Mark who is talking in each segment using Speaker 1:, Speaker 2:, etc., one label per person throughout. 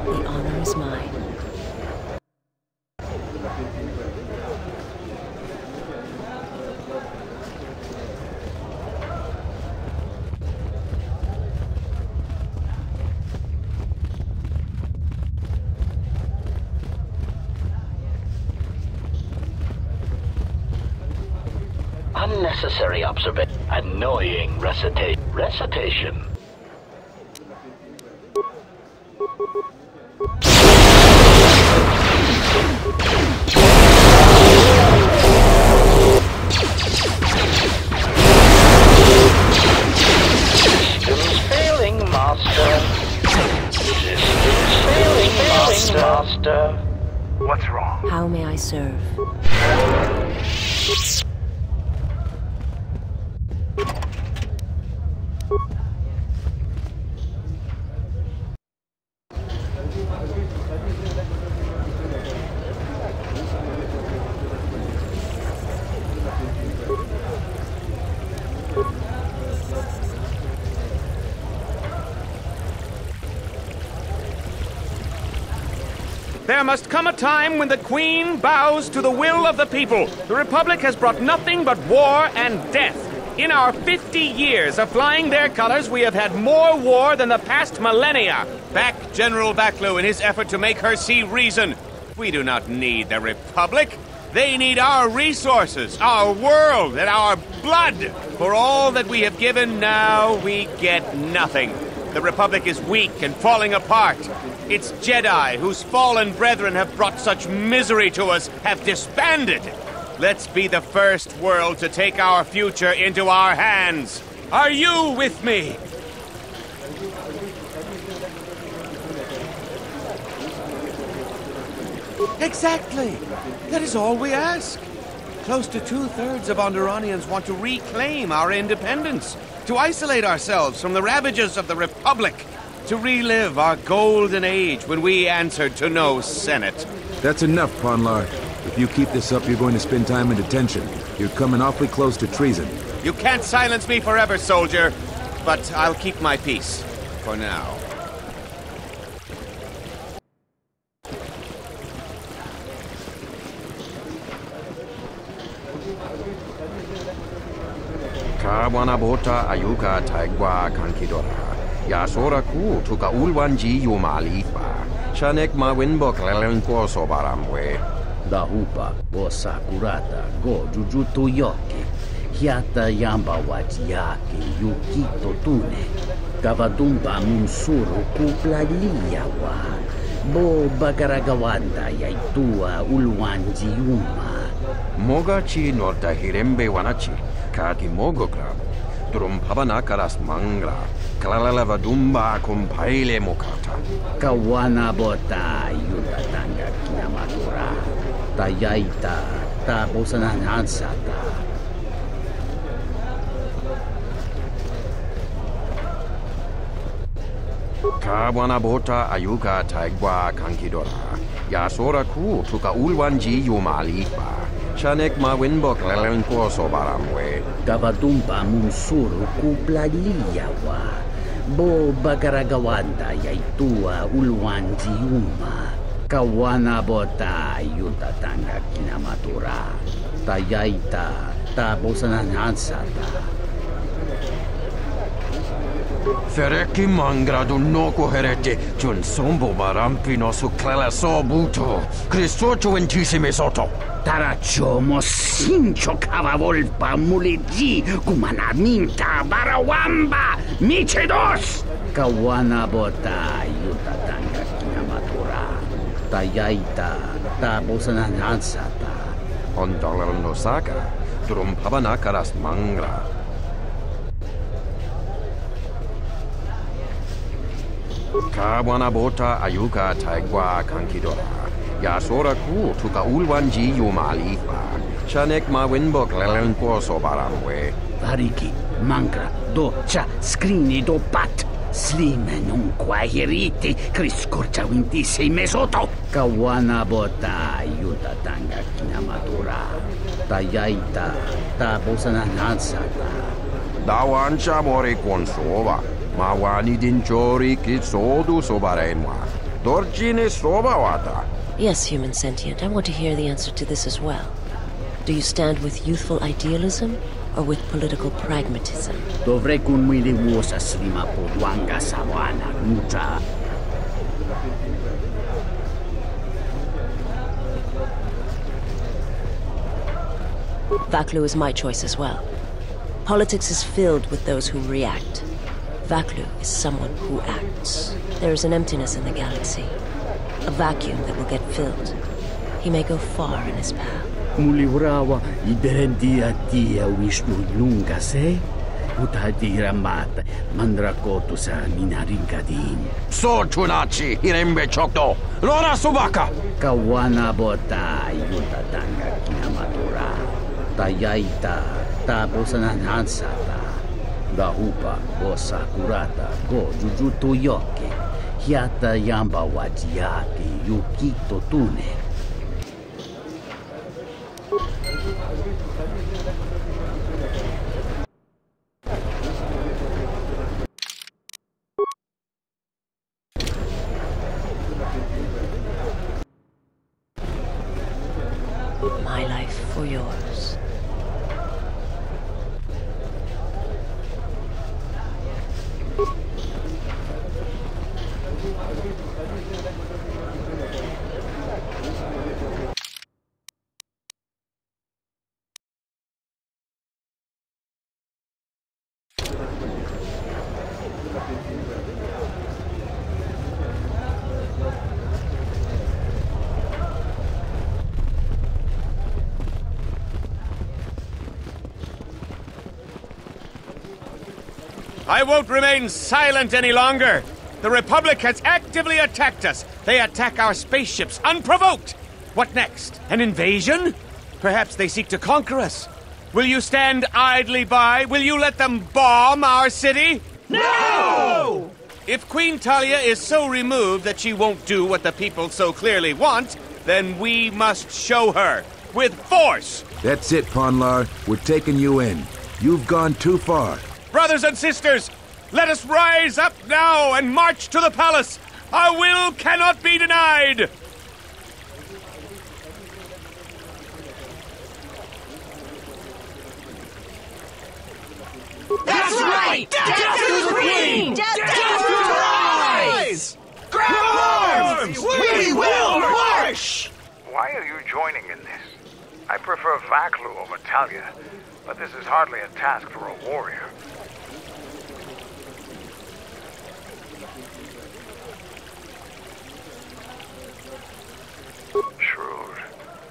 Speaker 1: The honor is mine.
Speaker 2: Unnecessary observation. Annoying recitation. Systems failing, master. Systems failing, master.
Speaker 3: What's wrong?
Speaker 1: How may I serve?
Speaker 4: There must come a time when the Queen bows to the will of the people. The Republic has brought nothing but war and death. In our 50 years of flying their colors, we have had more war than the past millennia. Back General Backlew in his effort to make her see reason. We do not need the Republic. They need our resources, our world, and our blood. For all that we have given, now we get nothing. The Republic is weak and falling apart. Its Jedi, whose fallen brethren have brought such misery to us, have disbanded. Let's be the first world to take our future into our hands. Are you with me? Exactly. That is all we ask. Close to 2/3 of Onderonians want to reclaim our independence, to isolate ourselves from the ravages of the Republic, to relive our golden age when we answered to no Senate.
Speaker 5: That's enough, Ponlar. If you keep this up, you're going to spend time in detention. You're coming awfully close to treason.
Speaker 4: You can't silence me forever, soldier, but I'll keep my peace. For now.
Speaker 6: Kawana bota ayuka taigwa kankidora. Yasora ku tuka ulwanji yumalifa. Shanek ma winbok lelenko sobaramwe.
Speaker 2: Dahupa bo sakurata go jujuto yoke. Hiata yamba watiake yukito tune. Kavadumba munsuru kuplaliyawa. Bo bagaragawanda yaitua ulwanji yuma.
Speaker 6: Mogachi norta hirembe wanachi. Kati mogogra. Durum pabanakaras mangra. Kalalava dumba kumpaile mokata.
Speaker 2: Kawana bota yutatanga kinamatura. Tayaita ta bosananansata.
Speaker 6: Kawana bota ayuka taigwa kankidora. Yasora ku tuka ulwanji yumalifa. Shanek ma winbok lelenko sobaramwe.
Speaker 2: Kavadumpa munsuru kuplaliyawa. Bo bagaragawanda yaitua ulwanji yuma. Kawana bota yutatanga kinamatura. Tayaita ta bosananansata.
Speaker 6: Fereki mangradu noko herete. Jun sombo marampino su clela sobuto. Cristocho intissime soto.
Speaker 2: Tarachomo sincho cavavolpa mulegi kumanaminta barawamba michedos. Kawana bota yutatanga kinamatura. Tayaita ta bosananansata.
Speaker 6: on dollar nosaka, drum pabanakaras mangra. Kawanabota ayuka taigwa kankidora. Yasora ku tuka ulwanji yumalifa. Chanek ma winbok lelenko sobaramwe.
Speaker 2: Variki, mangra, do cha, scrini do pat. Slime non quahiriti, criscorcia winti sei mesoto. Kawana bota ayuta tanga kinamatura. Tayaita, tabosana nansata.
Speaker 6: Dawancha mori konsova. Mawani dinchori kitsodu sobarenwa. Dorjine sobawata.
Speaker 1: Yes, human sentient, I want to hear the answer to this as well. Do you stand with youthful idealism or with political pragmatism?
Speaker 2: Dovrei kun mili wosa slima podwanga sawana nutra.
Speaker 1: Vaklu is my choice as well. Politics is filled with those who react. Vaklu is someone who acts. There is an emptiness in the galaxy. A vacuum that will get filled. He may go far in his path.
Speaker 2: Muliurawa iberendia tia Vishnu lunga se. Utadira mata mandrakotu sa minaringadin.
Speaker 6: So tunachi hirembe chokdo. Lora subaka.
Speaker 2: Kawana bota yuta tanga kinamatura. Tayaita tabosanan hansata. Dahupa go sakurata go jujuto yoke. Hiata yamba wajiake yukito tune.
Speaker 1: My life for yours.
Speaker 4: I won't remain silent any longer. The Republic has actively attacked us. They attack our spaceships unprovoked. What next? An invasion? Perhaps they seek to conquer us. Will you stand idly by? Will you let them bomb our city? No! If Queen Talia is so removed that she won't do what the people so clearly want, then we must show her. With force!
Speaker 5: That's it, Ponlar. We're taking you in. You've gone too far.
Speaker 4: Brothers and sisters, let us rise up now and march to the palace. Our will cannot be denied.
Speaker 3: That's right! Death to the Queen! Death to the rise! Grab arms! We will march!
Speaker 7: Why are you joining in this? I prefer Vaklu over Talia, but this is hardly a task for a warrior. Shrewd.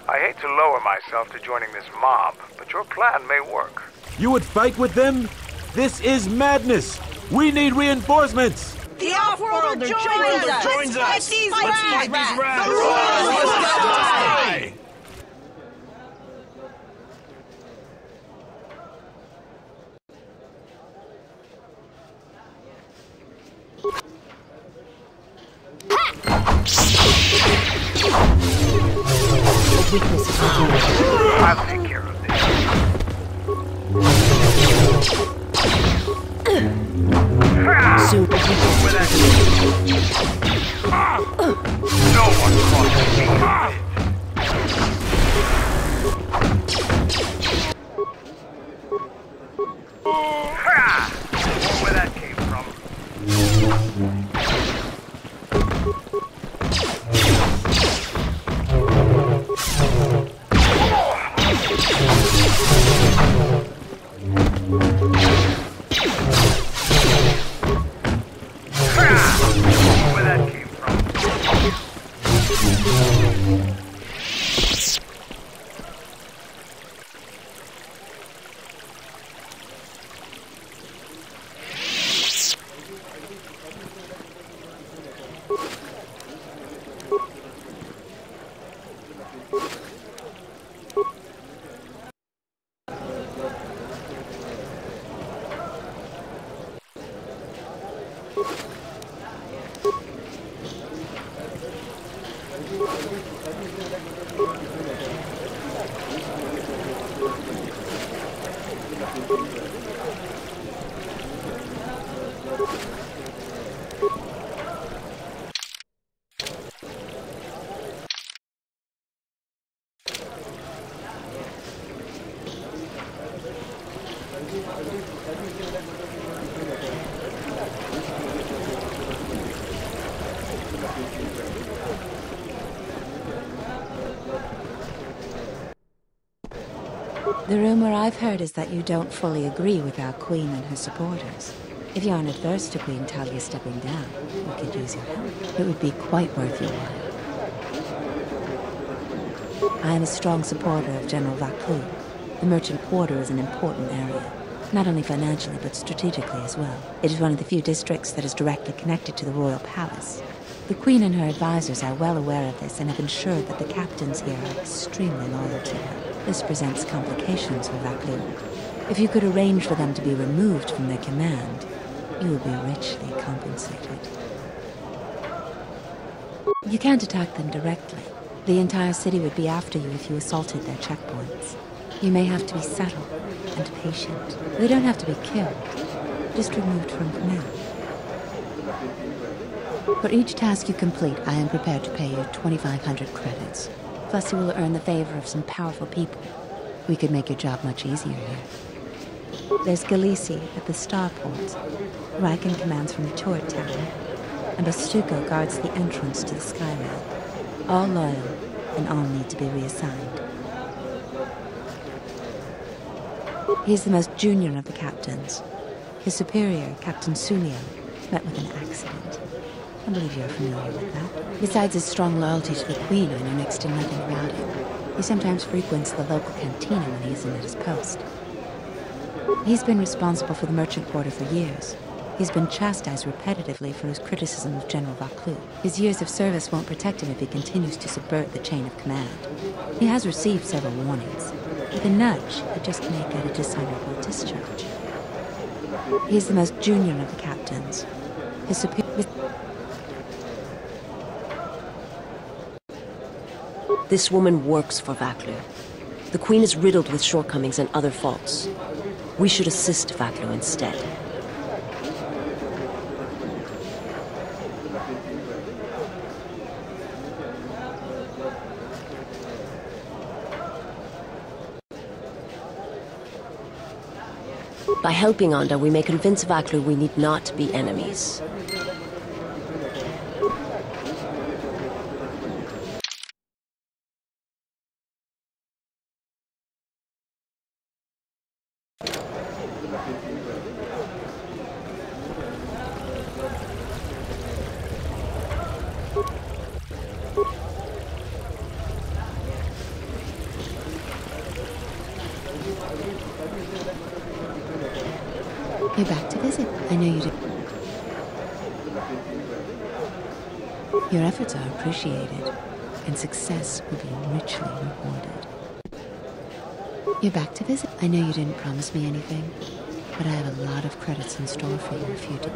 Speaker 7: I hate to lower myself to joining this mob, but your plan may work.
Speaker 5: You would fight with them? This is madness! We need reinforcements!
Speaker 3: The Off-Worlder joins us! Let's fight these rats! The
Speaker 7: Royals
Speaker 3: must die!
Speaker 1: Weakness is not
Speaker 7: I'll take care of this.
Speaker 1: soon.
Speaker 7: No one crosses me. Where that came from. Where that came from.
Speaker 8: The rumor I've heard is that you don't fully agree with our queen and her supporters. If you aren't adverse to Queen Talia stepping down, we could use your help. It would be quite worth your while. I am a strong supporter of General Vaclu. The merchant quarter is an important area, not only financially but strategically as well. It is one of the few districts that is directly connected to the royal palace. The Queen and her advisors are well aware of this and have ensured that the captains here are extremely loyal to her. This presents complications for Vaclu. If you could arrange for them to be removed from their command, you will be richly compensated. You can't attack them directly. The entire city would be after you if you assaulted their checkpoints. You may have to be subtle and patient. They don't have to be killed, just removed from command. For each task you complete, I am prepared to pay you 2,500 credits. Plus you will earn the favor of some powerful people. We could make your job much easier here. There's Galisi at the starport. Riken commands from the turret tower. And Bastuco guards the entrance to the Skyrail. All loyal, and all need to be reassigned. He's the most junior of the captains. His superior, Captain Sunio, met with an accident. I believe you're familiar with that. Besides his strong loyalty to the Queen, I know next to nothing about him. He sometimes frequents the local cantina when he isn't at his post. He's been responsible for the merchant quarter for years. He's been chastised repetitively for his criticism of General Vaclu. His years of service won't protect him if he continues to subvert the chain of command. He has received several warnings. With a nudge, he just may get a dishonorable discharge. He's the most junior of the captains. His superior...
Speaker 1: This woman works for Vaclu. The Queen is riddled with shortcomings and other faults. We should assist Vaclu instead. By helping Onda, we may convince Vaclu we need not be enemies.
Speaker 8: You're back to visit. I know you did. Your efforts are appreciated, and success will be richly rewarded. You're back to visit. I know you didn't promise me anything, but I have a lot of credits in store for you if you do.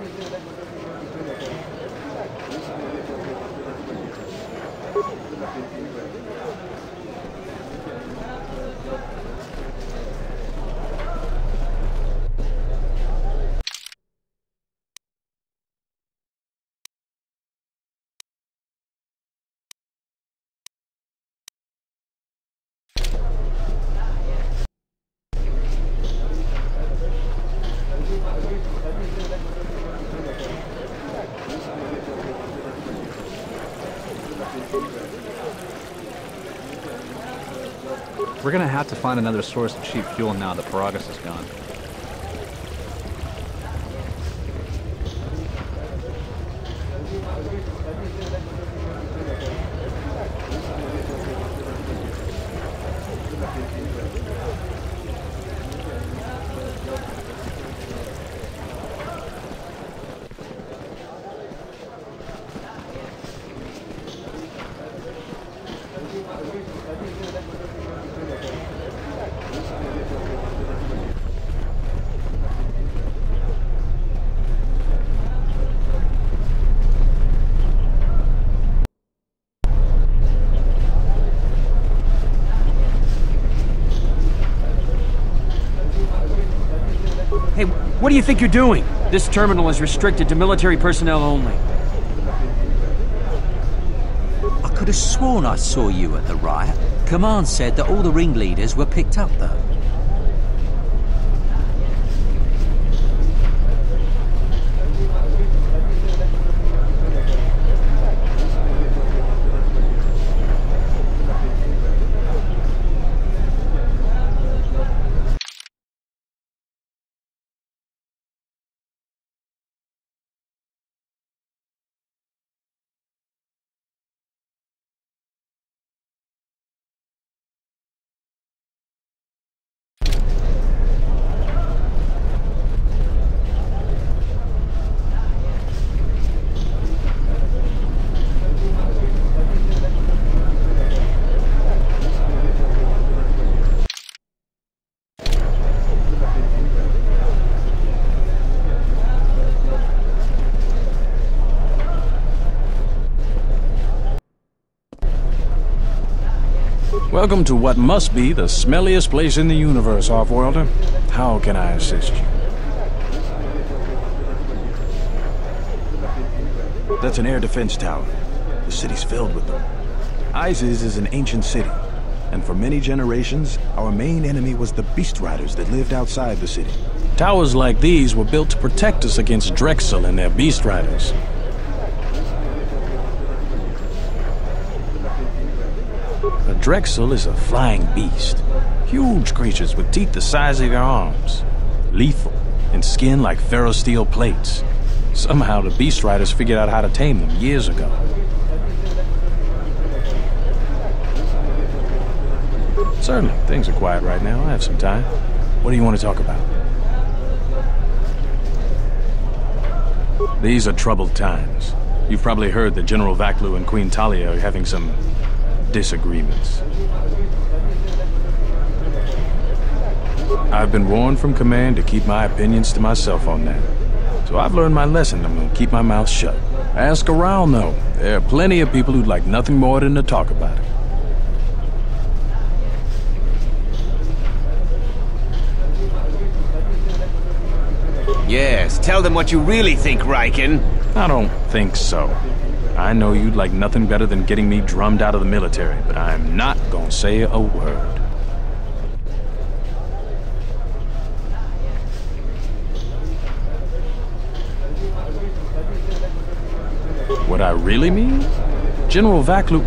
Speaker 9: We're gonna have to find another source of cheap fuel now that Paragus is gone.
Speaker 10: Hey, what do you think you're doing? This terminal is restricted to military personnel only.
Speaker 11: I could have sworn I saw you at the riot. Command said that all the ringleaders were picked up, though.
Speaker 12: Welcome to what must be the smelliest place in the universe, Offworlder. How can I assist you? That's an air defense tower. The city's filled with them. Isis is an ancient city, and for many generations, our main enemy was the Beast Riders that lived outside the city. Towers like these were built to protect us against Drexel and their Beast Riders. A Drexel is a flying beast. Huge creatures with teeth the size of your arms. Lethal, and skin like ferrosteel plates. Somehow the Beast Riders figured out how to tame them years ago. Certainly, things are quiet right now. I have some time. What do you want to talk about? These are troubled times. You've probably heard that General Vaklu and Queen Talia are having some disagreements. I've been warned from command to keep my opinions to myself on that. So I've learned my lesson. I'm gonna keep my mouth shut. Ask around, though. There are plenty of people who'd like nothing more than to talk about it.
Speaker 13: Yes, tell them what you really think, Riken.
Speaker 12: I don't think so. I know you'd like nothing better than getting me drummed out of the military, but I'm not gonna say a word. What I really mean? General Vaklu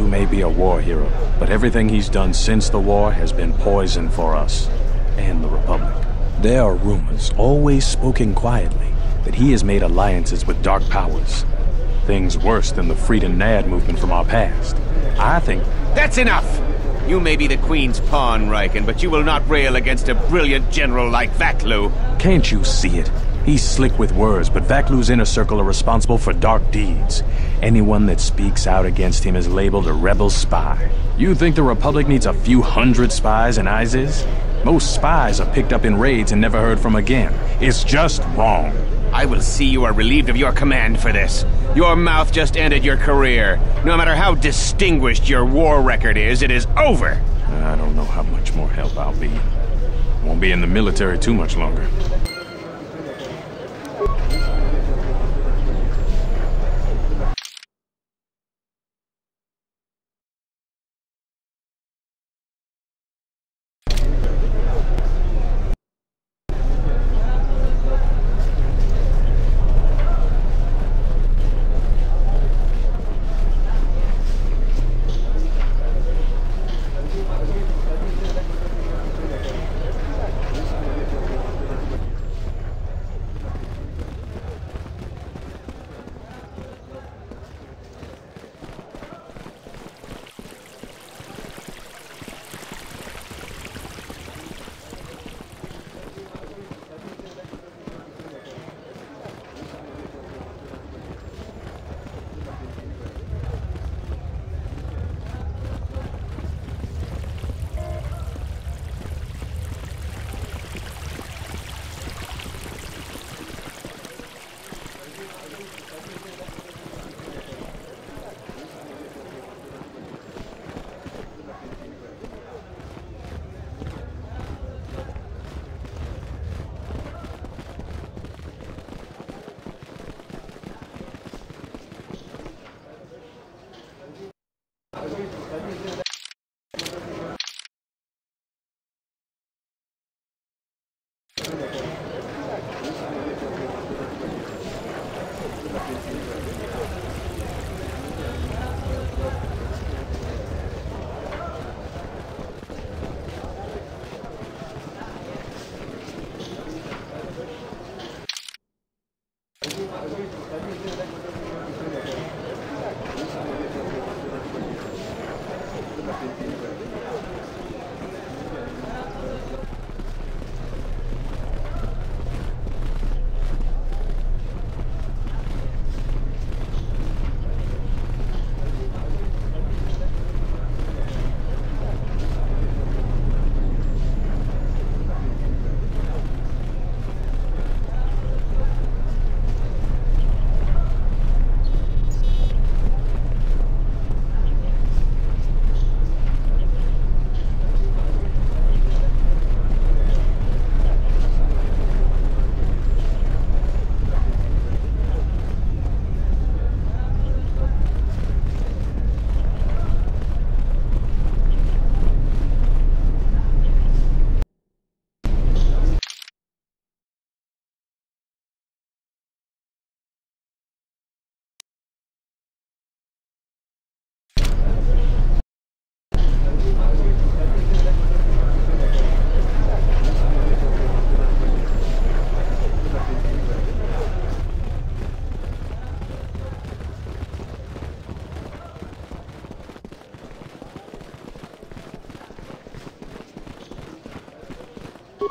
Speaker 12: may be a war hero, but everything he's done since the war has been poison for us and the Republic. There are rumors, always spoken quietly, that he has made alliances with dark powers. Things worse than the Freedom Nad movement from our past. I think...
Speaker 13: That's enough! You may be the Queen's pawn, Riken, but you will not rail against a brilliant general like Vaklu.
Speaker 12: Can't you see it? He's slick with words, but Vaklu's inner circle are responsible for dark deeds. Anyone that speaks out against him is labeled a rebel spy. You think the Republic needs a few hundred spies in Isis? Most spies are picked up in raids and never heard from again. It's just wrong.
Speaker 13: I will see you are relieved of your command for this. Your mouth just ended your career. No matter how distinguished your war record is, it is over.
Speaker 12: I don't know how much more help I'll be. Won't be in the military too much longer.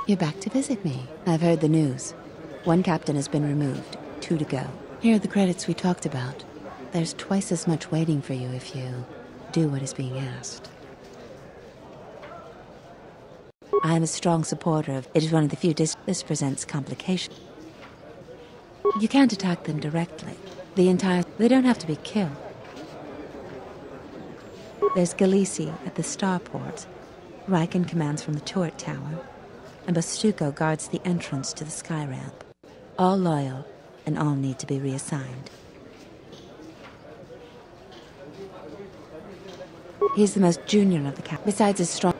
Speaker 8: You're back to visit me. I've heard the news. 1 captain has been removed, 2 to go. Here are the credits we talked about. There's twice as much waiting for you if you do what is being asked. I am a strong supporter of it. Is one of the few this presents complications. You can't attack them directly. They don't have to be killed. There's Galisi at the starport. Riken commands from the turret tower, and Bastuco guards the entrance to the sky ramp. All loyal, and all need to be reassigned. He's the most junior of the captains. Besides his strong...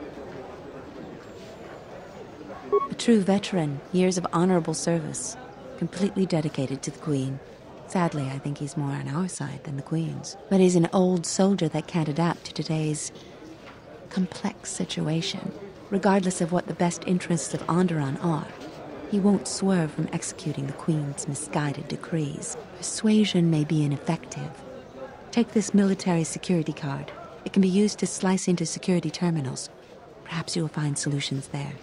Speaker 8: A true veteran, years of honorable service, completely dedicated to the Queen. Sadly, I think he's more on our side than the Queen's. But he's an old soldier that can't adapt to today's complex situation. Regardless of what the best interests of Onderon are, he won't swerve from executing the Queen's misguided decrees. Persuasion may be ineffective. Take this military security card. It can be used to slice into security terminals. Perhaps you will find solutions there.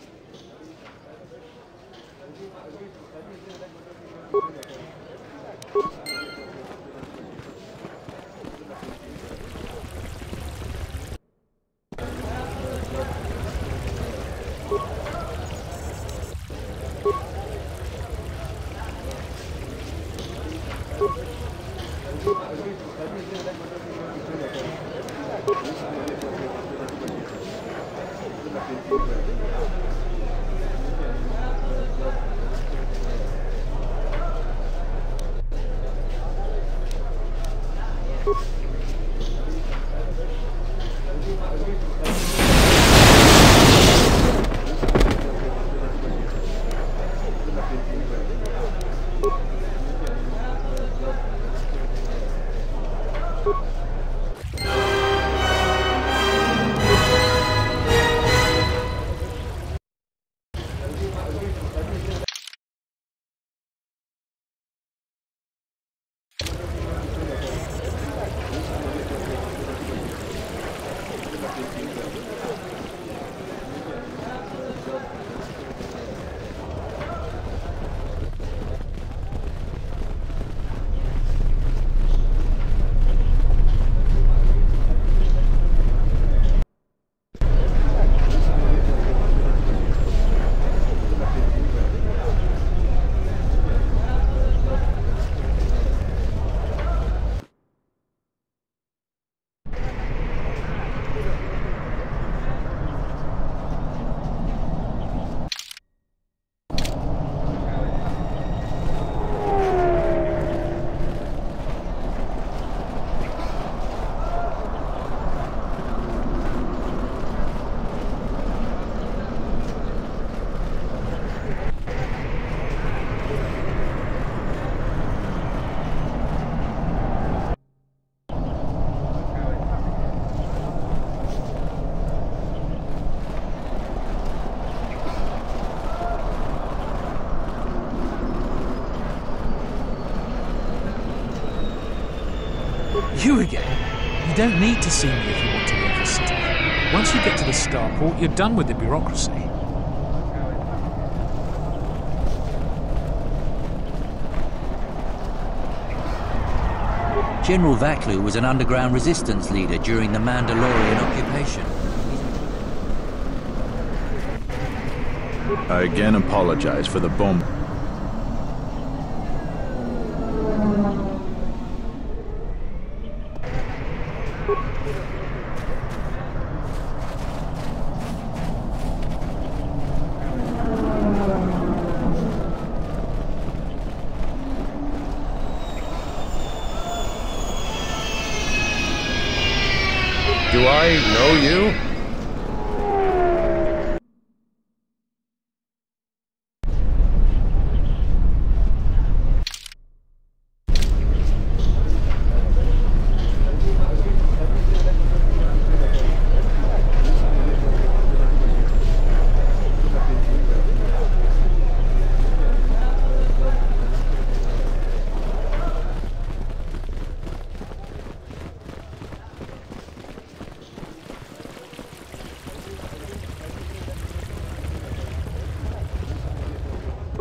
Speaker 14: You again? You don't need to see me if you want to leave the city. Once you get to the starport, you're done with the bureaucracy.
Speaker 11: General Vaklu was an underground resistance leader during the Mandalorian occupation.
Speaker 5: I again apologize for the bomb.
Speaker 15: Do I know you?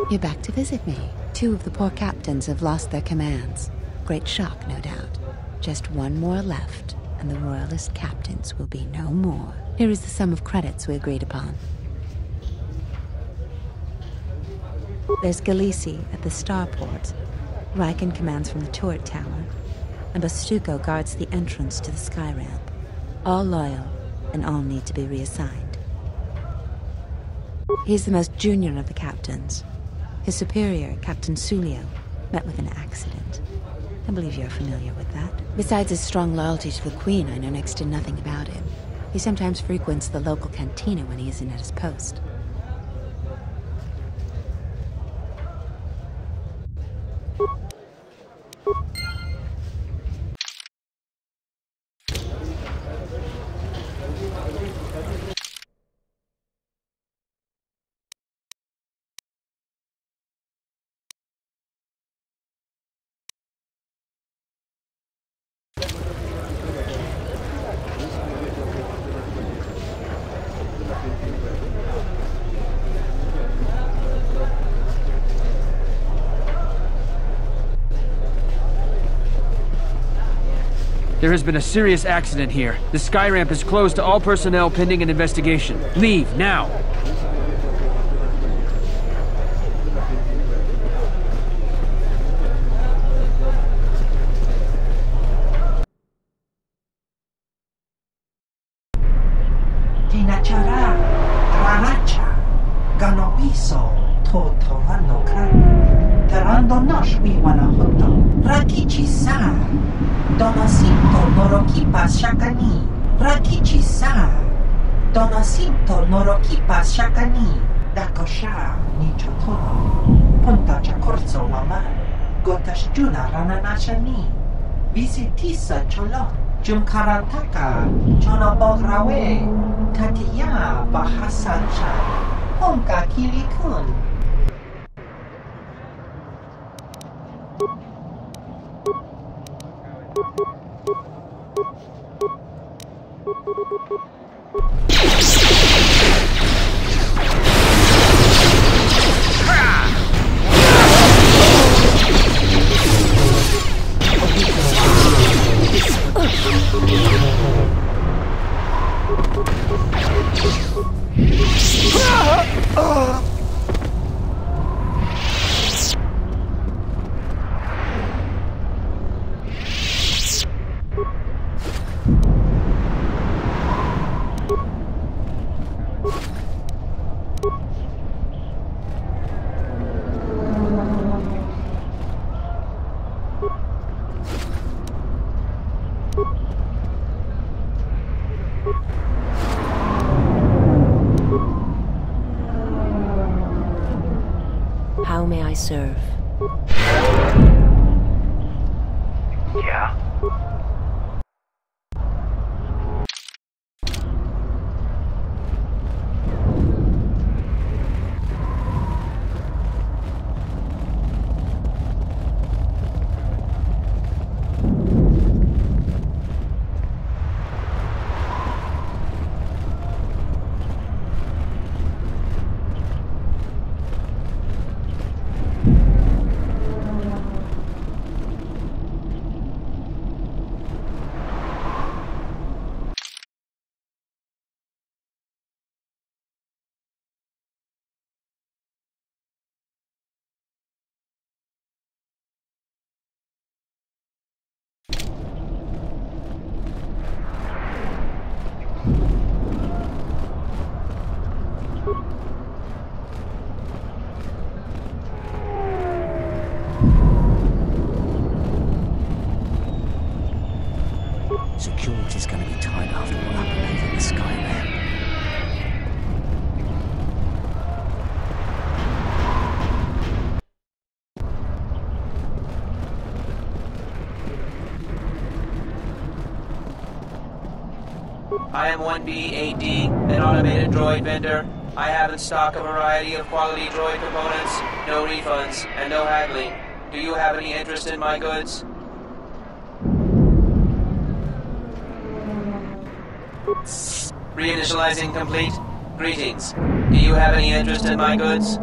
Speaker 8: You're back to visit me. 2 of the poor captains have lost their commands. Great shock, no doubt. Just 1 more left, and the royalist captains will be no more. Here is the sum of credits we agreed upon. There's Galisi at the starport. Riken commands from the turret tower, and Bastuco guards the entrance to the sky ramp. All loyal, and all need to be reassigned. He's the most junior of the captains. His superior, Captain Sulio, met with an accident. I believe you're familiar with that. Besides his strong loyalty to the Queen, I know next to nothing about him. He sometimes frequents the local cantina when he isn't at his post.
Speaker 10: There has been a serious accident here. The sky ramp is closed to all personnel pending an investigation. Leave, now!
Speaker 16: Tinachara, Raracha, Ganopiso, Totorano Kara, Terando Nosh Wiwanahoto, Rakichi-sa, Donasinto Norokipa Shakani, Rakichi-sa, Donasinto Norokipa Shakani, Dakosha, Nichotono, Ponta Chakorso Waman, Gotashjuna Rananashani, Visitisa Cholon, Jumkarataka, Chonobograwe, Tatiya Bahasancha, Honka Kilikun.
Speaker 1: How may I serve?
Speaker 7: Yeah?
Speaker 2: Security's gonna be tight after what happened over the sky ramp.
Speaker 17: I am 1B8D, an automated droid vendor. I have in stock a variety of quality droid components, no refunds, and no haggling. Do you have any interest in my goods? Reinitializing complete. Greetings. Do you have any interest in my goods?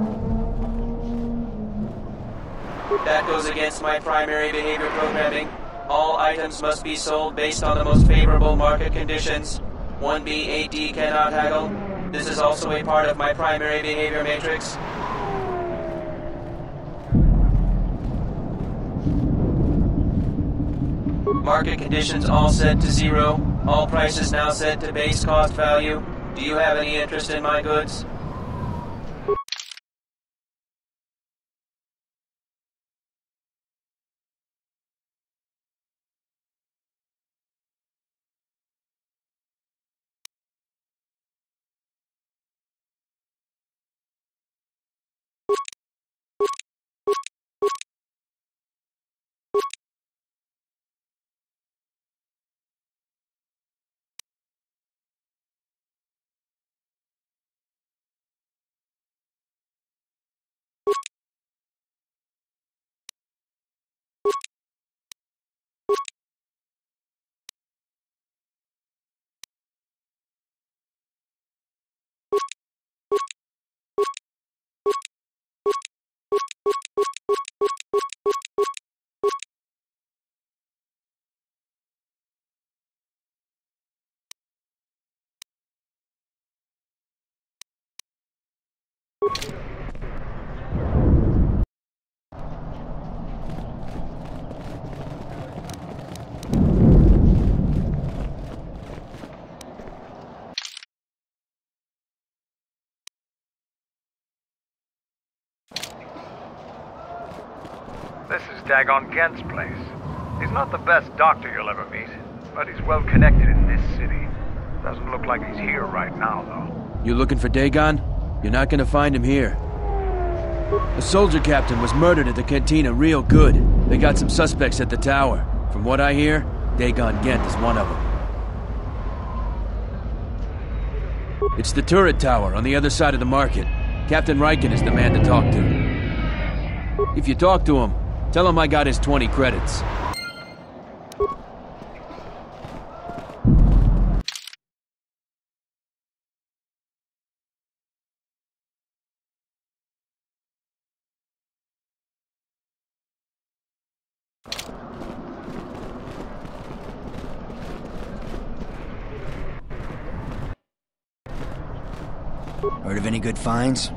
Speaker 17: That goes against my primary behavior programming. All items must be sold based on the most favorable market conditions. 1B8D cannot haggle. This is also a part of my primary behavior matrix. Market conditions all set to 0. All prices now set to base cost value. Do you have any interest in my goods?
Speaker 7: This is Dagon Gent's place. He's not the best doctor you'll ever meet, but he's well connected in this city. Doesn't look like he's here right now, though.
Speaker 10: You looking for Dagon? You're not gonna find him here. A soldier captain was murdered at the cantina real good. They got some suspects at the tower. From what I hear, Dagon Gent is one of them. It's the turret tower on the other side of the market. Captain Riken is the man to talk to. If you talk to him, tell him I got his 20 credits.
Speaker 18: Heard of any good finds?